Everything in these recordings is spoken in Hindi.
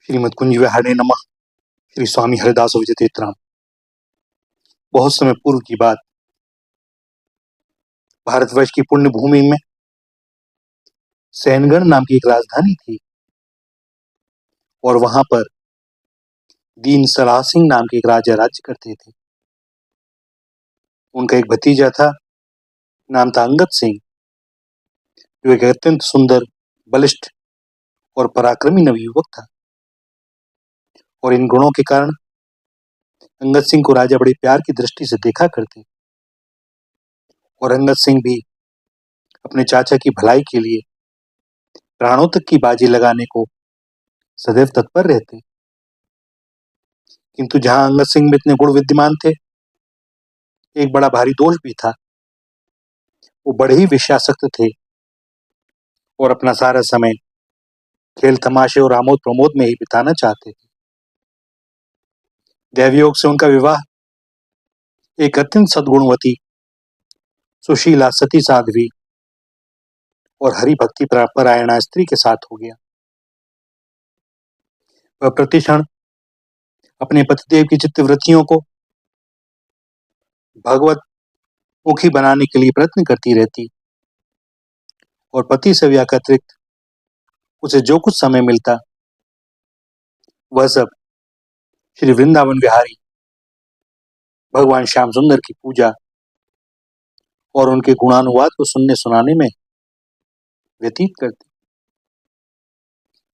श्रीमद कुंज विहारिणे नमः। श्री स्वामी हरिदास विजयतीर्थराम। बहुत समय पूर्व की बात, भारतवर्ष की पुण्य भूमि में सैनगढ़ नाम की एक राजधानी थी और वहां पर दीन सलाह सिंह नाम के एक राजा राज्य करते थे। उनका एक भतीजा था, नाम था अंगद सिंह, जो एक अत्यंत सुंदर, बलिष्ठ और पराक्रमी नवयुवक था। और इन गुणों के कारण अंगद सिंह को राजा बड़े प्यार की दृष्टि से देखा करते और अंगद सिंह भी अपने चाचा की भलाई के लिए प्राणों तक की बाजी लगाने को सदैव तत्पर रहते। किंतु जहां अंगद सिंह में इतने गुण विद्यमान थे, एक बड़ा भारी दोष भी था। वो बड़े ही विषयासक्त थे और अपना सारा समय खेल तमाशे और आमोद प्रमोद में ही बिताना चाहते थे। दैवयोग से उनका विवाह एक अत्यंत सद्गुणवती, सुशीला, सती, साध्वी और हरि भक्ति परायणा स्त्री के साथ हो गया। वह प्रतिक्षण अपने पतिदेव की चित्तवृत्तियों को भगवत मुखी बनाने के लिए प्रयत्न करती रहती और पति से अतिरिक्त उसे जो कुछ समय मिलता वह सब श्री वृंदावन विहारी भगवान श्याम सुंदर की पूजा और उनके गुणानुवाद को सुनने सुनाने में व्यतीत करती।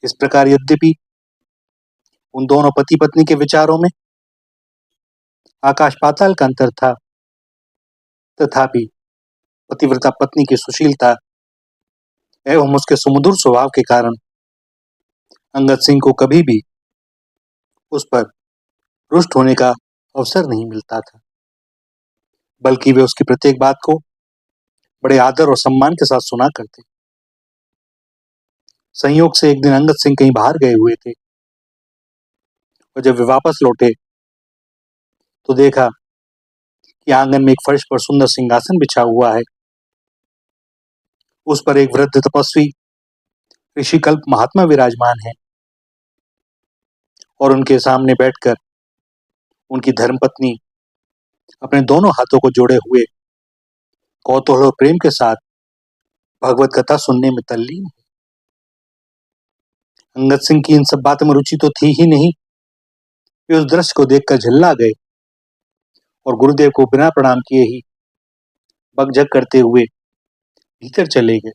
इस प्रकार यद्यपि उन दोनों पति पत्नी के विचारों में आकाश पाताल का अंतर था, तथापि पतिव्रता पत्नी की सुशीलता एवं उसके सुमधुर स्वभाव के कारण अंगद सिंह को कभी भी उस पर रुष्ट होने का अवसर नहीं मिलता था, बल्कि वे उसकी प्रत्येक बात को बड़े आदर और सम्मान के साथ सुना करते। संयोग से एक दिन अंगद सिंह कहीं बाहर गए हुए थे और जब वे वापस लौटे तो देखा कि आंगन में एक फर्श पर सुंदर सिंहासन बिछा हुआ है। उस पर एक वृद्ध तपस्वी ऋषिकल्प महात्मा विराजमान है और उनके सामने बैठकर उनकी धर्मपत्नी अपने दोनों हाथों को जोड़े हुए कौतूहल और प्रेम के साथ भगवत कथा सुनने में तल्लीन है। अंगद सिंह की इन सब बातों में रुचि तो थी ही नहीं। वे उस दृश्य को देखकर झल्ला गए और गुरुदेव को बिना प्रणाम किए ही बकझक करते हुए भीतर चले गए।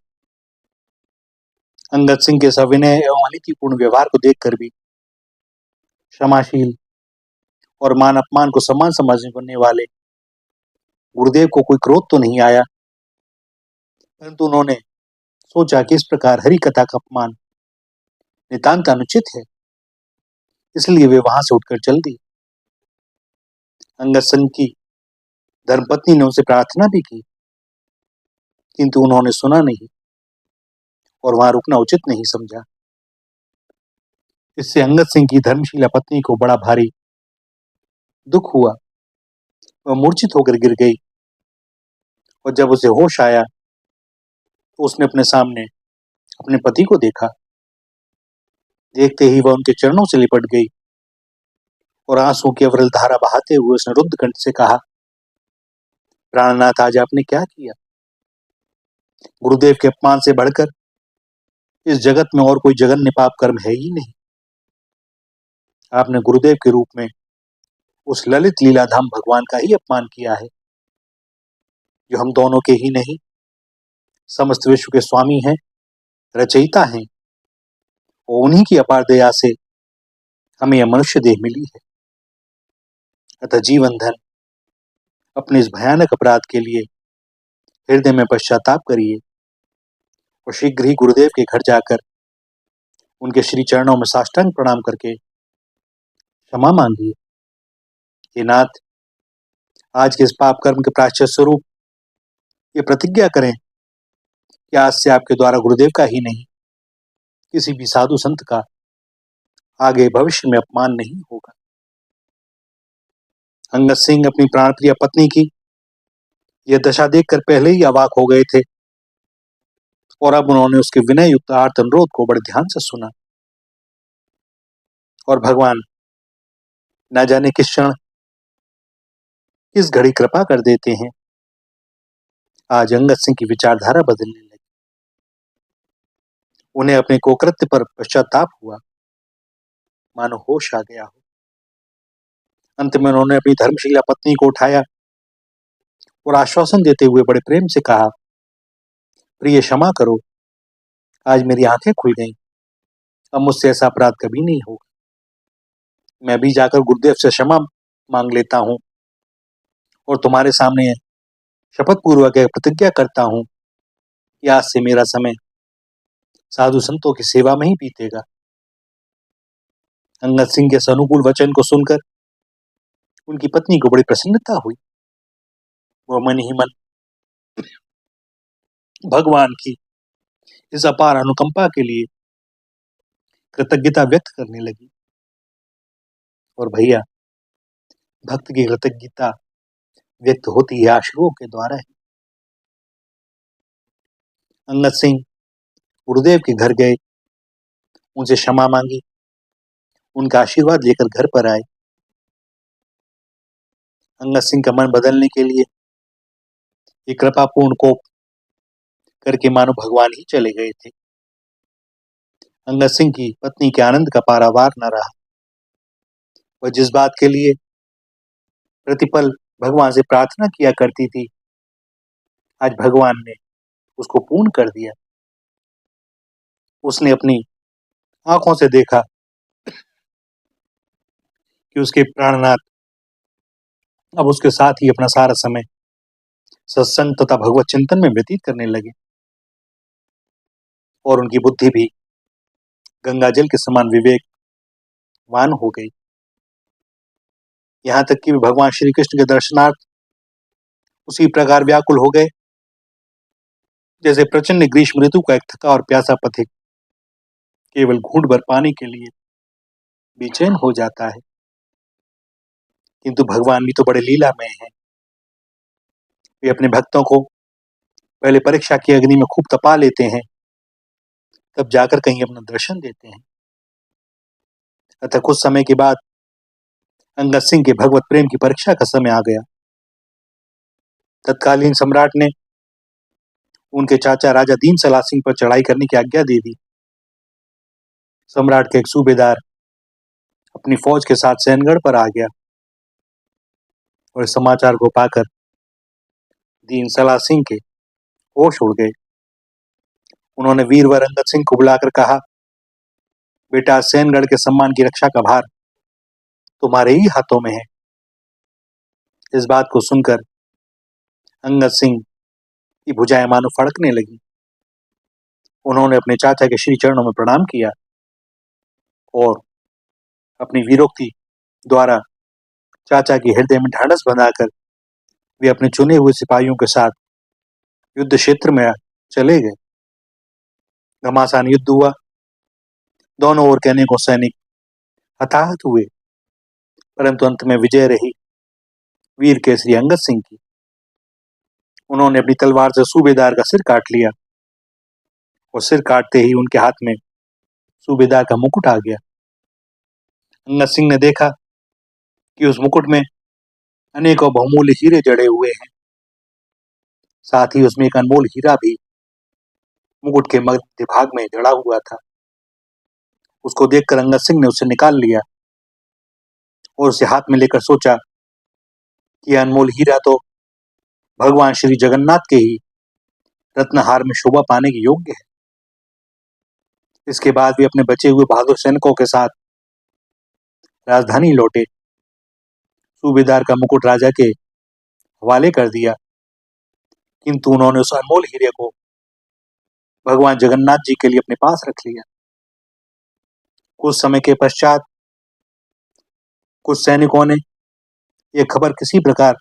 अंगद सिंह के सविनय एवं अनीतिपूर्ण व्यवहार को देखकर भी क्षमाशील और मान अपमान को सम्मान समझने वाले गुरुदेव को कोई क्रोध तो नहीं आया, परंतु उन्होंने सोचा कि इस प्रकार हरि कथा का अपमान नितांत अनुचित है, इसलिए वे वहां से उठकर चल दी। अंगद सिंह की धर्मपत्नी ने उनसे प्रार्थना भी की, किंतु उन्होंने सुना नहीं और वहां रुकना उचित नहीं समझा। इससे अंगद सिंह की धर्मशीला पत्नी को बड़ा भारी दुख हुआ। वह मूर्छित होकर गिर गई और जब उसे होश आया तो उसने अपने सामने अपने पति को देखा। देखते ही वह उनके चरणों से लिपट गई और आंसू की अविरल धारा बहाते हुए उसने रुद्ध कंठ से कहा, प्राणनाथ, आज आपने क्या किया? गुरुदेव के अपमान से बढ़कर इस जगत में और कोई जघन्य पाप कर्म है ही नहीं। आपने गुरुदेव के रूप में उस ललित लीलाधाम भगवान का ही अपमान किया है, जो हम दोनों के ही नहीं समस्त विश्व के स्वामी हैं, रचयिता हैं, और उन्हीं की अपार दया से हमें यह मनुष्य देह मिली है। अतः जीवन धन अपने इस भयानक अपराध के लिए हृदय में पश्चाताप करिए और शीघ्र ही गुरुदेव के घर जाकर उनके श्री चरणों में साष्टांग प्रणाम करके क्षमा मांगिए। हे नाथ, आज के इस पाप कर्म के प्रायश्चित स्वरूप ये प्रतिज्ञा करें कि आज से आपके द्वारा गुरुदेव का ही नहीं, किसी भी साधु संत का आगे भविष्य में अपमान नहीं होगा। अंगद सिंह अपनी प्राणप्रिय पत्नी की यह दशा देखकर पहले ही अवाक हो गए थे और अब उन्होंने उसके विनय युक्त आर्त अनुरोध को बड़े ध्यान से सुना। और भगवान न जाने किस क्षण, किस घड़ी कृपा कर देते हैं। आज अंगद सिंह की विचारधारा बदलने लगी। उन्हें अपने कुकृत्य पर पश्चाताप हुआ, मानो होश आ गया हो। अंत में उन्होंने अपनी धर्मशीला पत्नी को उठाया और आश्वासन देते हुए बड़े प्रेम से कहा, प्रिय क्षमा करो, आज मेरी आंखें खुल गईं। अब मुझसे ऐसा अपराध कभी नहीं होगा। मैं भी जाकर गुरुदेव से क्षमा मांग लेता हूं और तुम्हारे सामने शपथ पूर्वक एक प्रतिज्ञा करता हूं कि आज से मेरा समय साधु संतों की सेवा में ही बीतेगा। अंगद सिंह के इस अनुकूल वचन को सुनकर उनकी पत्नी को बड़ी प्रसन्नता हुई। वह मन ही मन भगवान की इस अपार अनुकंपा के लिए कृतज्ञता व्यक्त करने लगी। और भैया, भक्त की कृतज्ञता व्यक्त होती है आश्रयों के द्वारा ही। अंगद सिंह गुरुदेव के घर गए, उनसे क्षमा मांगी, उनका आशीर्वाद लेकर घर पर आए। अंगद सिंह का मन बदलने के लिए ये कृपापूर्ण कोप करके मानो भगवान ही चले गए थे। अंगद सिंह की पत्नी के आनंद का पारावार न रहा। वह जिस बात के लिए प्रतिपल भगवान से प्रार्थना किया करती थी, आज भगवान ने उसको पूर्ण कर दिया। उसने अपनी आंखों से देखा कि उसके प्राणनाथ अब उसके साथ ही अपना सारा समय सत्संग तथा भगवत चिंतन में व्यतीत करने लगे और उनकी बुद्धि भी गंगा जल के समान विवेकवान हो गई। यहाँ तक कि वे भगवान श्री कृष्ण के दर्शनार्थ उसी प्रकार व्याकुल हो गए जैसे प्रचंड ग्रीष्म ऋतु का एक थका और प्यासा पथिक केवल घूंट भर पानी के लिए बेचैन हो जाता है। किंतु भगवान भी तो बड़े लीलामय हैं। वे अपने भक्तों को पहले परीक्षा की अग्नि में खूब तपा लेते हैं, तब जाकर कहीं अपना दर्शन देते हैं। अतः कुछ समय के बाद अंगद सिंह के भगवत प्रेम की परीक्षा का समय आ गया। तत्कालीन सम्राट ने उनके चाचा राजा दीन सलाह सिंह पर चढ़ाई करने की आज्ञा दे दी। सम्राट के एक सूबेदार अपनी फौज के साथ सैनगढ़ पर आ गया और इस समाचार को पाकर दीन सलाह सिंह के होश उड़ गए। उन्होंने वीरवर अंगद सिंह को बुलाकर कहा, बेटा, सैनगढ़ के सम्मान की रक्षा का भार तुम्हारे ही हाथों में है। इस बात को सुनकर अंगद सिंह की भुजाएं मानो फड़कने लगी। उन्होंने अपने चाचा के श्री चरणों में प्रणाम किया और अपनी वीरोक्ति द्वारा चाचा के हृदय में ढाढ़स बंधाकर वे अपने चुने हुए सिपाहियों के साथ युद्ध क्षेत्र में चले गए। घमासान युद्ध हुआ। दोनों ओर के अनेकों सैनिक हताहत हुए, परंतु अंत में विजय रही वीर केसरी अंगद सिंह की। उन्होंने अपनी तलवार से सूबेदार का सिर काट लिया और सिर काटते ही उनके हाथ में सूबेदार का मुकुट आ गया। अंगद सिंह ने देखा कि उस मुकुट में अनेकों बहुमूल्य हीरे जड़े हुए हैं। साथ ही उसमें एक अनमोल हीरा भी मुकुट के मध्य भाग में जड़ा हुआ था। उसको देखकर अंगद सिंह ने उसे निकाल लिया और उसे हाथ में लेकर सोचा कि अनमोल हीरा तो भगवान श्री जगन्नाथ के ही रत्नहार में शोभा पाने के योग्य है। इसके बाद भी अपने बचे हुए बहादुर सैनिकों के साथ राजधानी लौटे। सूबेदार का मुकुट राजा के हवाले कर दिया, किंतु उन्होंने उस अनमोल हीरे को भगवान जगन्नाथ जी के लिए अपने पास रख लिया। कुछ समय के पश्चात कुछ सैनिकों ने यह खबर किसी प्रकार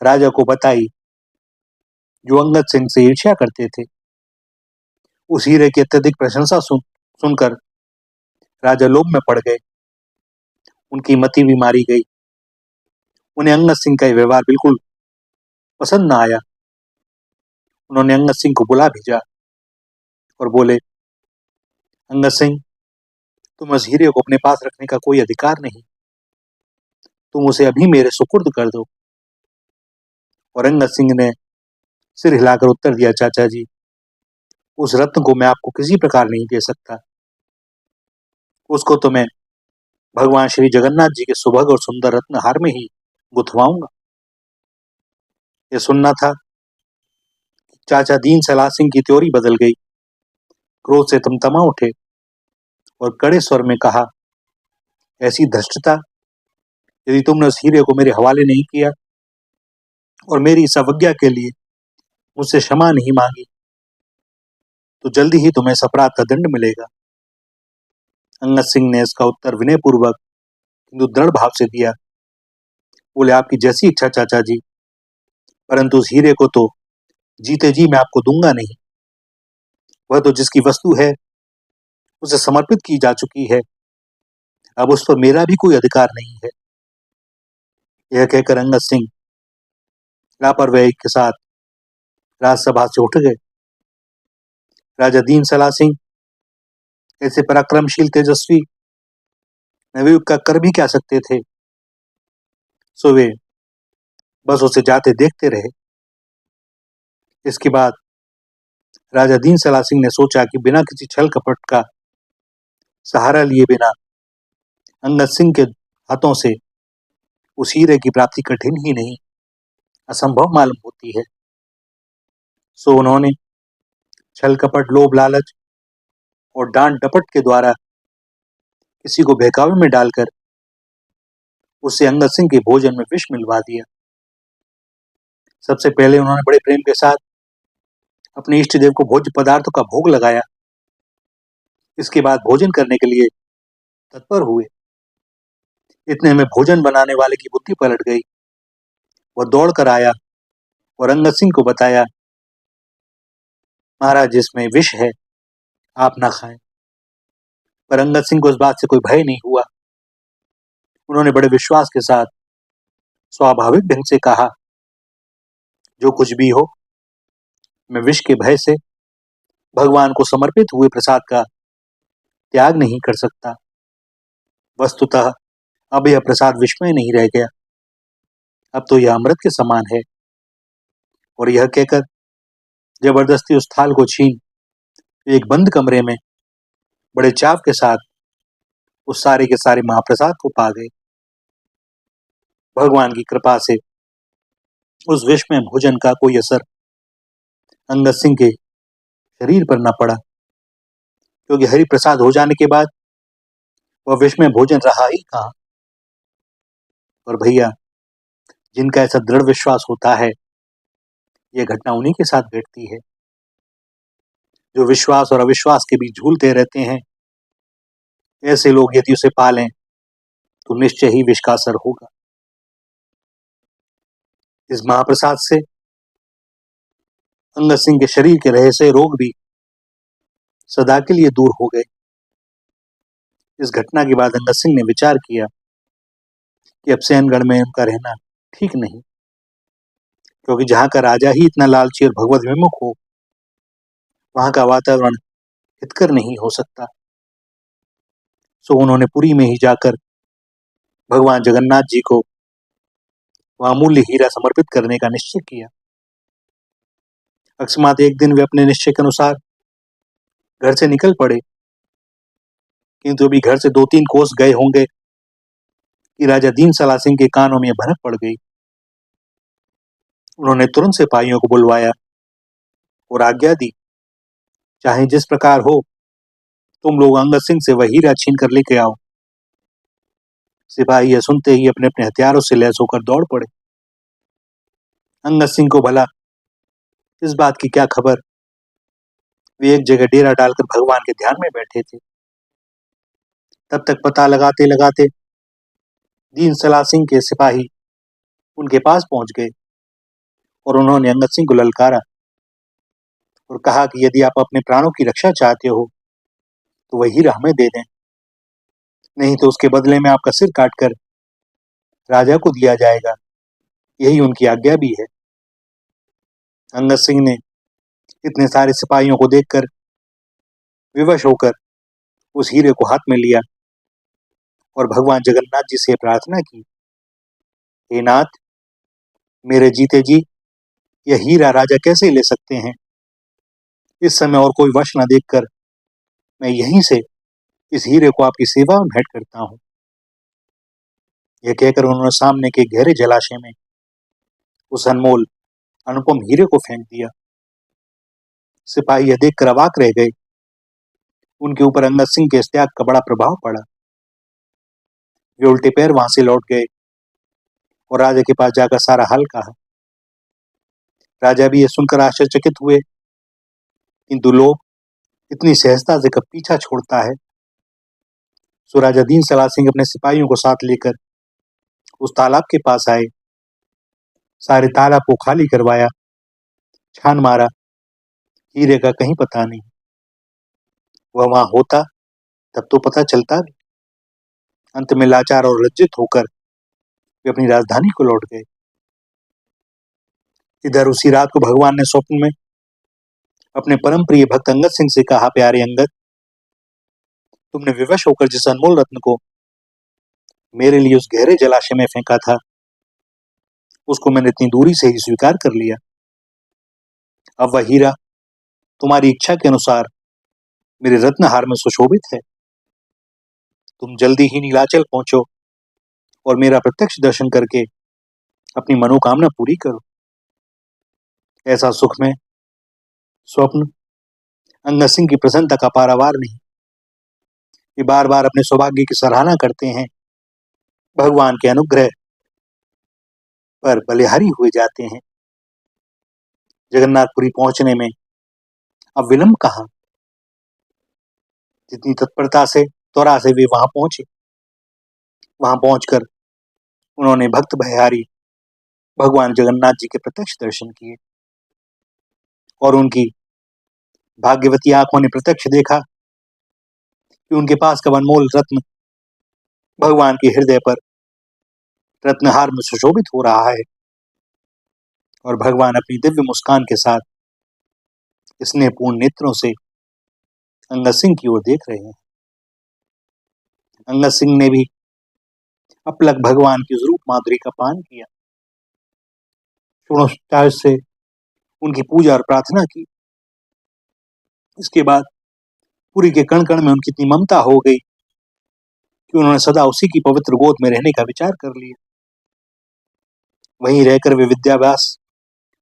राजा को बताई, जो अंगद सिंह से ईर्ष्या करते थे। उस हीरे की अत्यधिक प्रशंसा सुनकर राजा लोभ में पड़ गए। उनकी मति भी मारी गई। उन्हें अंगद सिंह का व्यवहार बिल्कुल पसंद न आया। उन्होंने अंगद सिंह को बुला भेजा और बोले, अंगद सिंह, तुम उस हीरे को अपने पास रखने का कोई अधिकार नहीं, तुम उसे अभी मेरे सुपुर्द कर दो। और अंगद सिंह ने सिर हिलाकर उत्तर दिया, चाचा जी, उस रत्न को मैं आपको किसी प्रकार नहीं दे सकता। उसको तो मैं भगवान श्री जगन्नाथ जी के सुभग और सुंदर रत्न हार में ही गुथवाऊंगा। ये सुनना था। चाचा दीन सलाह सिंह की त्योरी बदल गई, क्रोध से तमतमा उठे और कड़े स्वर में कहा, ऐसी धृष्टता! यदि तुमने उस हीरे को मेरे हवाले नहीं किया और मेरी इस अवज्ञा के लिए मुझसे क्षमा नहीं मांगी, तो जल्दी ही तुम्हें इस अपराध का दंड मिलेगा। अंगद सिंह ने इसका उत्तर विनयपूर्वक किंतु दृढ़ भाव से दिया। बोले, आपकी जैसी इच्छा चाचा जी, परंतु उस हीरे को तो जीते जी मैं आपको दूंगा नहीं। वह तो जिसकी वस्तु है उसे समर्पित की जा चुकी है, अब उस पर मेरा भी कोई अधिकार नहीं है। यह कहकर अंगद सिंह लापरवाही के साथ राजसभा से उठ गए। राजा दीन सलाह सिंह ऐसे पराक्रमशील तेजस्वी नवयुग का कर भी क्या सकते थे, सो वे बस उसे जाते देखते रहे। इसके बाद राजा दीन सलाह सिंह ने सोचा कि बिना किसी छल कपट का सहारा लिए बिना अंगद सिंह के हाथों से उस हीरे की प्राप्ति कठिन ही नहीं, असंभव मालूम होती है। सो उन्होंने छल कपट, लोभ लालच और डांट डपट के द्वारा किसी को बहकावे में डालकर उससे अंगद सिंह के भोजन में विष मिलवा दिया। सबसे पहले उन्होंने बड़े प्रेम के साथ अपने इष्ट देव को भोज्य पदार्थों का भोग लगाया। इसके बाद भोजन करने के लिए तत्पर हुए। इतने में भोजन बनाने वाले की बुद्धि पलट गई। वह दौड़ कर आया और अंगद सिंह को बताया, महाराज, जिसमें विष है आप ना खाएं। पर अंगद सिंह को इस बात से कोई भय नहीं हुआ। उन्होंने बड़े विश्वास के साथ स्वाभाविक ढंग से कहा, जो कुछ भी हो, मैं विष के भय से भगवान को समर्पित हुए प्रसाद का त्याग नहीं कर सकता। वस्तुतः अब यह प्रसाद विष में नहीं रह गया, अब तो यह अमृत के समान है। और यह कहकर जबरदस्ती उस थाल को छीन एक बंद कमरे में बड़े चाव के साथ उस सारे के सारे महाप्रसाद को पा गए। भगवान की कृपा से उस विष में भोजन का कोई असर अंगद सिंह के शरीर पर न पड़ा, क्योंकि हरि प्रसाद हो जाने के बाद वह विष में भोजन रहा ही कहाँ। और भैया, जिनका ऐसा दृढ़ विश्वास होता है, यह घटना उन्हीं के साथ घटती है। जो विश्वास और अविश्वास के बीच झूलते रहते हैं, ऐसे लोग यदि उसे पालें तो निश्चय ही विष का असर होगा। इस महाप्रसाद से अंगद सिंह के शरीर के रहे से रोग भी सदा के लिए दूर हो गए। इस घटना के बाद अंगद सिंह ने विचार किया कि अब सेनगढ़ में उनका रहना ठीक नहीं, क्योंकि जहां का राजा ही इतना लालची और भगवत विमुख हो, वहां का वातावरण हितकर नहीं हो सकता। सो उन्होंने पुरी में ही जाकर भगवान जगन्नाथ जी को वह अमूल्य हीरा समर्पित करने का निश्चय किया। अकस्मात एक दिन वे अपने निश्चय के अनुसार घर से निकल पड़े, किंतु अभी घर से 2-3 कोस गए होंगे कि राजा दीन सलाह सिंह के कानों में भनक पड़ गई। उन्होंने तुरंत सिपाहियों को बुलवाया और आज्ञा दी, चाहे जिस प्रकार हो, तुम लोग अंगद सिंह से वह हीरा छीन कर लेके आओ। सिपाही यह सुनते ही अपने अपने हथियारों से लैस होकर दौड़ पड़े। अंगद सिंह को भला इस बात की क्या खबर, वे एक जगह डेरा डालकर भगवान के ध्यान में बैठे थे। तब तक पता लगाते लगाते दीन सलाह सिंह के सिपाही उनके पास पहुंच गए और उन्होंने अंगद सिंह को ललकारा और कहा कि यदि आप अपने प्राणों की रक्षा चाहते हो तो वह हीरा हमें दे दें, नहीं तो उसके बदले में आपका सिर काटकर राजा को दिया जाएगा। यही उनकी आज्ञा भी है। अंगद सिंह ने इतने सारे सिपाहियों को देखकर विवश होकर उस हीरे को हाथ में लिया और भगवान जगन्नाथ जी से प्रार्थना की, हे नाथ, मेरे जीते जी यह हीरा राजा कैसे ले सकते हैं? इस समय और कोई वश न देखकर मैं यहीं से इस हीरे को आपकी सेवा में भेंट करता हूं। यह कहकर उन्होंने सामने के गहरे जलाशय में उस अनमोल अनुपम हीरे को फेंक दिया। सिपाही यह देखकर अवाक रह गए। उनके ऊपर अंगद सिंह के इस त्याग का बड़ा प्रभाव पड़ा। वे उल्टे पैर वहां से लौट गए और राजा के पास जाकर सारा हाल कहा। राजा भी यह सुनकर आश्चर्यचकित हुए, किंतु लोग इतनी सहजता से कब पीछा छोड़ता है। सो राजा दीन सलाह सिंह अपने सिपाहियों को साथ लेकर उस तालाब के पास आए। सारे तालाब को खाली करवाया, छान मारा, हीरे का कहीं पता नहीं। वह वहां होता तब तो पता चलता भी। अंत में लाचार और लज्जित होकर वे अपनी राजधानी को लौट गए। इधर उसी रात को भगवान ने स्वप्न में अपने परम प्रिय भक्त अंगद सिंह से कहा, प्यारे अंगद, तुमने विवश होकर जिस अनमोल रत्न को मेरे लिए उस गहरे जलाशय में फेंका था, उसको मैंने इतनी दूरी से ही स्वीकार कर लिया। अब वह हीरा तुम्हारी इच्छा के अनुसार मेरे रत्नहार में सुशोभित है। तुम जल्दी ही नीलाचल पहुंचो और मेरा प्रत्यक्ष दर्शन करके अपनी मनोकामना पूरी करो। ऐसा सुखमय स्वप्न अंगद सिंह की प्रसन्नता का पारावार नहीं। वे बार बार अपने सौभाग्य की सराहना करते हैं, भगवान के अनुग्रह पर बलिहारी हुए जाते हैं। जगन्नाथपुरी पहुंचने में अब विलंब कहाँ। जितनी तत्परता से त्वरा से वे वहां पहुंचे, वहां पहुंचकर उन्होंने भक्त भयहारी भगवान जगन्नाथ जी के प्रत्यक्ष दर्शन किए और उनकी भाग्यवती आंखों ने प्रत्यक्ष देखा कि उनके पास का अनमोल रत्न भगवान के हृदय पर रत्नहार में सुशोभित हो रहा है और भगवान अपनी दिव्य मुस्कान के साथ स्नेहपूर्ण नेत्रों से अंगद सिंह की ओर देख रहे हैं। अंगद सिंह ने भी अपलक भगवान की रूप माधुरी का पान किया, षोडशोपचार से उनकी पूजा और प्रार्थना की। इसके बाद पुरी के कण कण में उनकी इतनी ममता हो गई कि उन्होंने सदा उसी की पवित्र गोद में रहने का विचार कर लिया। वहीं रहकर वे विद्याभ्यास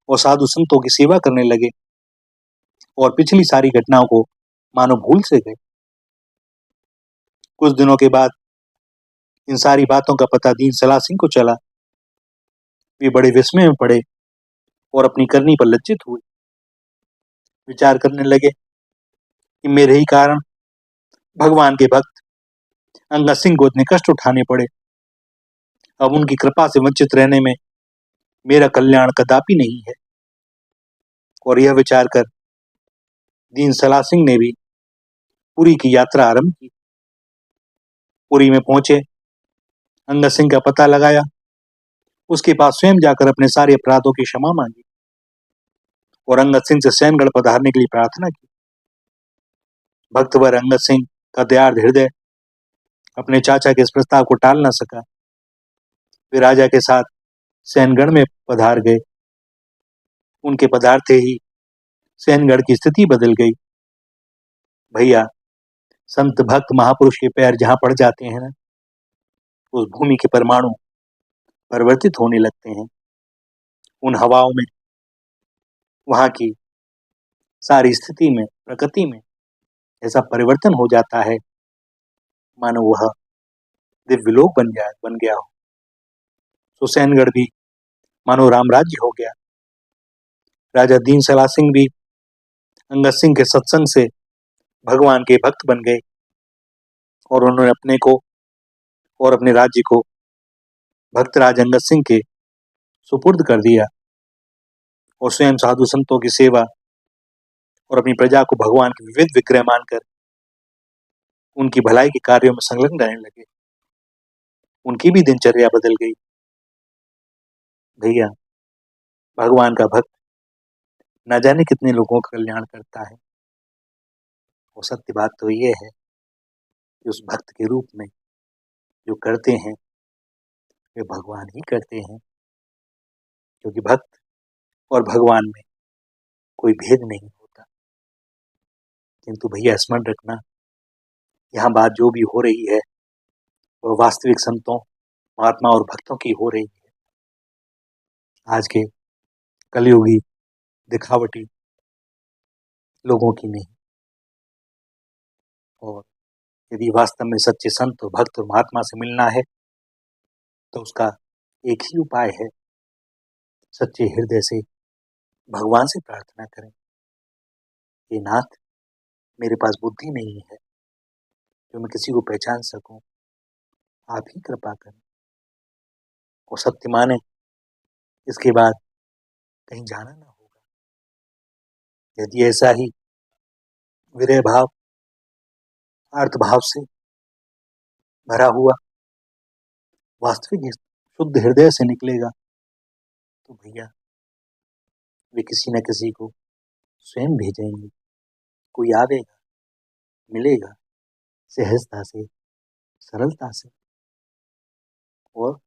और साधु संतों की सेवा करने लगे और पिछली सारी घटनाओं को मानो भूल से गए। कुछ दिनों के बाद इन सारी बातों का पता दीन सलाह सिंह को चला। वे बड़े विस्मय में पड़े और अपनी करनी पर लज्जित हुए। विचार करने लगे कि मेरे ही कारण भगवान के भक्त अंगद सिंह को इतने कष्ट उठाने पड़े। अब उनकी कृपा से वंचित रहने में मेरा कल्याण कदापि नहीं है। और यह विचार कर दीन सलाह सिंह ने भी पुरी की यात्रा आरंभ की। पुरी में पहुंचे, अंगद सिंह का पता लगाया, उसके पास स्वयं जाकर अपने सारे अपराधों की क्षमा मांगी और अंगद सिंह से सैनगढ़ पधारने के लिए प्रार्थना की। भक्तवर अंगद सिंह का दयार्द हृदय अपने चाचा के इस प्रस्ताव को टाल न सका। वे राजा के साथ सैनगढ़ में पधार गए। उनके पधारते ही सैनगढ़ की स्थिति बदल गई। भैया, संत भक्त महापुरुष के पैर जहां पड़ जाते हैं ना, उस भूमि के परमाणु परिवर्तित होने लगते हैं। उन हवाओं में, वहां की सारी स्थिति में, प्रकृति में ऐसा परिवर्तन हो जाता है मानो वह दिव्यलोक बन गया हो। तो सैनगढ़ भी मानो रामराज्य हो गया। राजा दीन सलाह सिंह भी अंगद सिंह के सत्संग से भगवान के भक्त बन गए और उन्होंने अपने को और अपने राज्य को भक्तराज अंगद सिंह के सुपुर्द कर दिया और स्वयं साधु संतों की सेवा और अपनी प्रजा को भगवान के विविध विग्रह मानकर उनकी भलाई के कार्यों में संलग्न रहने लगे। उनकी भी दिनचर्या बदल गई। भैया, भगवान का भक्त न जाने कितने लोगों का कल्याण करता है। और सत्य बात तो ये है कि उस भक्त के रूप में जो करते हैं वे भगवान ही करते हैं, क्योंकि भक्त और भगवान में कोई भेद नहीं होता। किंतु भैया स्मरण रखना, यहाँ बात जो भी हो रही है वह वास्तविक संतों, महात्मा और भक्तों की हो रही है। आज के कलयुगी दिखावटी लोगों की नहीं। और यदि वास्तव में सच्चे संत और भक्त और महात्मा से मिलना है तो उसका एक ही उपाय है, सच्चे हृदय से भगवान से प्रार्थना करें कि नाथ, मेरे पास बुद्धि नहीं है जो मैं किसी को पहचान सकूं, आप ही कृपा करें और सत्य माने, इसके बाद कहीं जाना ना होगा। यदि ऐसा ही विरह भाव, अर्थ भाव से भरा हुआ वास्तविक शुद्ध हृदय से निकलेगा तो भैया वे किसी न किसी को स्वयं भेजेंगे, कोई आवेगा, मिलेगा सहजता से, सरलता से, और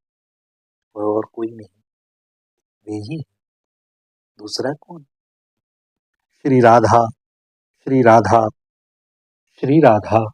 कोई नहीं, वे ही हैं, दूसरा कौन। श्री राधा, श्री राधा, श्री राधा।